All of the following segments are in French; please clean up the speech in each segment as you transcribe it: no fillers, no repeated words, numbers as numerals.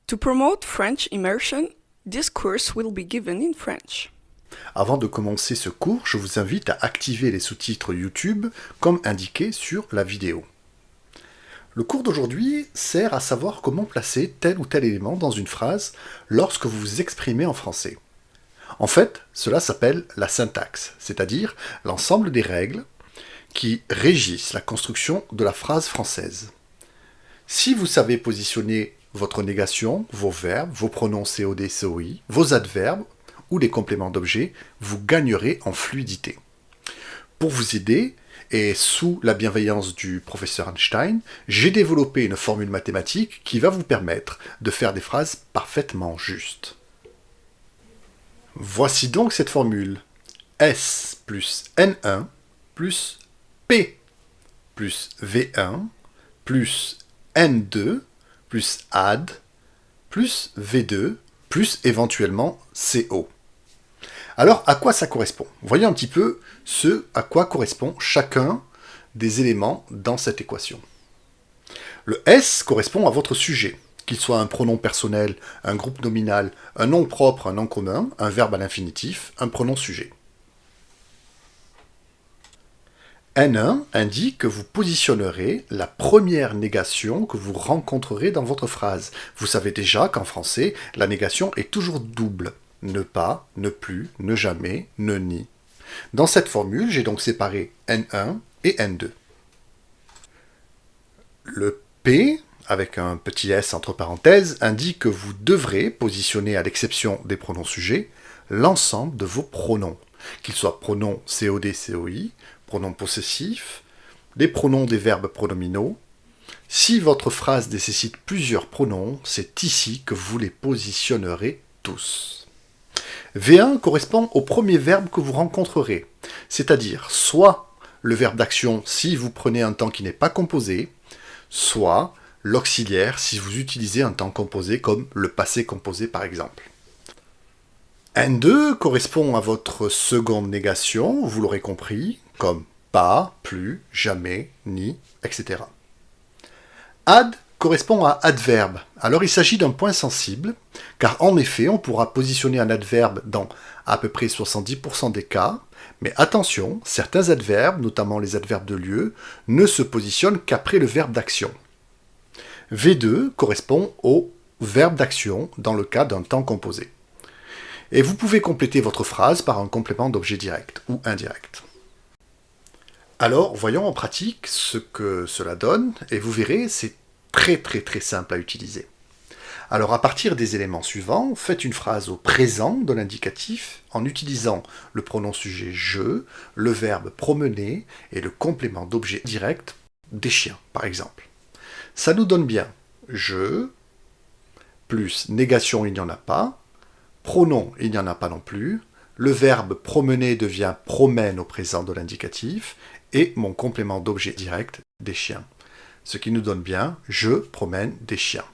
To promote French immersion, this course will be given in French. Avant de commencer ce cours, je vous invite à activer les sous-titres YouTube comme indiqué sur la vidéo. Le cours d'aujourd'hui sert à savoir comment placer tel ou tel élément dans une phrase lorsque vous vous exprimez en français. En fait, cela s'appelle la syntaxe, c'est-à-dire l'ensemble des règles qui régissent la construction de la phrase française. Si vous savez positionner votre négation, vos verbes, vos pronoms COD, COI, vos adverbes ou les compléments d'objet, vous gagnerez en fluidité. Pour vous aider, et sous la bienveillance du professeur Einstein, j'ai développé une formule mathématique qui va vous permettre de faire des phrases parfaitement justes. Voici donc cette formule. S plus N1 plus P plus V1 plus N2 plus add plus V2 plus éventuellement CO. Alors, à quoi ça correspond? Voyons un petit peu ce à quoi correspond chacun des éléments dans cette équation. Le S correspond à votre sujet, qu'il soit un pronom personnel, un groupe nominal, un nom propre, un nom commun, un verbe à l'infinitif, un pronom sujet. N1 indique que vous positionnerez la première négation que vous rencontrerez dans votre phrase. Vous savez déjà qu'en français, la négation est toujours double. Ne pas, ne plus, ne jamais, ne ni. Dans cette formule, j'ai donc séparé N1 et N2. Le P, avec un petit s entre parenthèses, indique que vous devrez positionner, à l'exception des pronoms sujets, l'ensemble de vos pronoms, qu'ils soient pronoms COD, COI, pronoms possessifs, les pronoms des verbes pronominaux. Si votre phrase nécessite plusieurs pronoms, c'est ici que vous les positionnerez tous. V1 correspond au premier verbe que vous rencontrerez, c'est-à-dire soit le verbe d'action si vous prenez un temps qui n'est pas composé, soit l'auxiliaire si vous utilisez un temps composé comme le passé composé par exemple. N2 correspond à votre seconde négation, vous l'aurez compris, comme pas, plus, jamais, ni, etc. Add correspond à adverbe. Alors il s'agit d'un point sensible, car en effet, on pourra positionner un adverbe dans à peu près 70% des cas, mais attention, certains adverbes, notamment les adverbes de lieu, ne se positionnent qu'après le verbe d'action. V2 correspond au verbe d'action dans le cas d'un temps composé. Et vous pouvez compléter votre phrase par un complément d'objet direct ou indirect. Alors, voyons en pratique ce que cela donne, et vous verrez, c'est très simple à utiliser. Alors, à partir des éléments suivants, faites une phrase au présent de l'indicatif en utilisant le pronom sujet je, le verbe promener et le complément d'objet direct des chiens, par exemple. Ça nous donne bien je, plus négation il n'y en a pas, pronom il n'y en a pas non plus, le verbe promener devient promène au présent de l'indicatif, et mon complément d'objet direct des chiens. Ce qui nous donne bien je promène des chiens.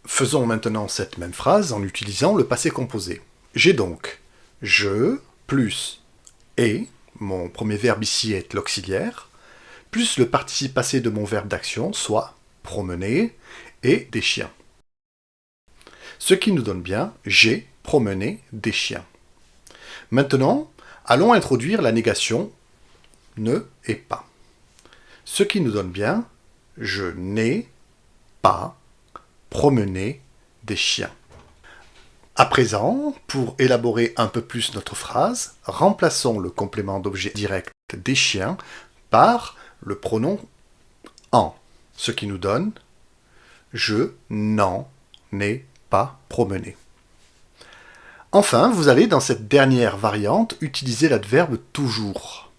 Faisons maintenant cette même phrase en utilisant le passé composé. J'ai donc je plus et, mon premier verbe ici est l'auxiliaire, plus le participe passé de mon verbe d'action, soit promener, et des chiens. Ce qui nous donne bien j'ai promené des chiens. Maintenant, allons introduire la négation ne et pas. Ce qui nous donne bien je n'ai pas promené des chiens. À présent, pour élaborer un peu plus notre phrase, remplaçons le complément d'objet direct des chiens par le pronom en, ce qui nous donne je n'en ai pas promené. Enfin, vous allez dans cette dernière variante utiliser l'adverbe toujours.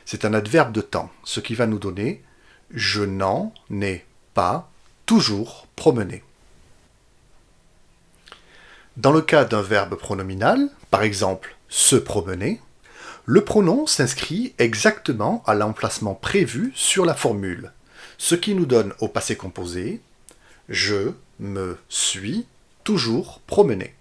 C'est un adverbe de temps, ce qui va nous donner je n'en ai pas toujours promené. Dans le cas d'un verbe pronominal, par exemple se promener, le pronom s'inscrit exactement à l'emplacement prévu sur la formule, ce qui nous donne au passé composé je me suis toujours promené.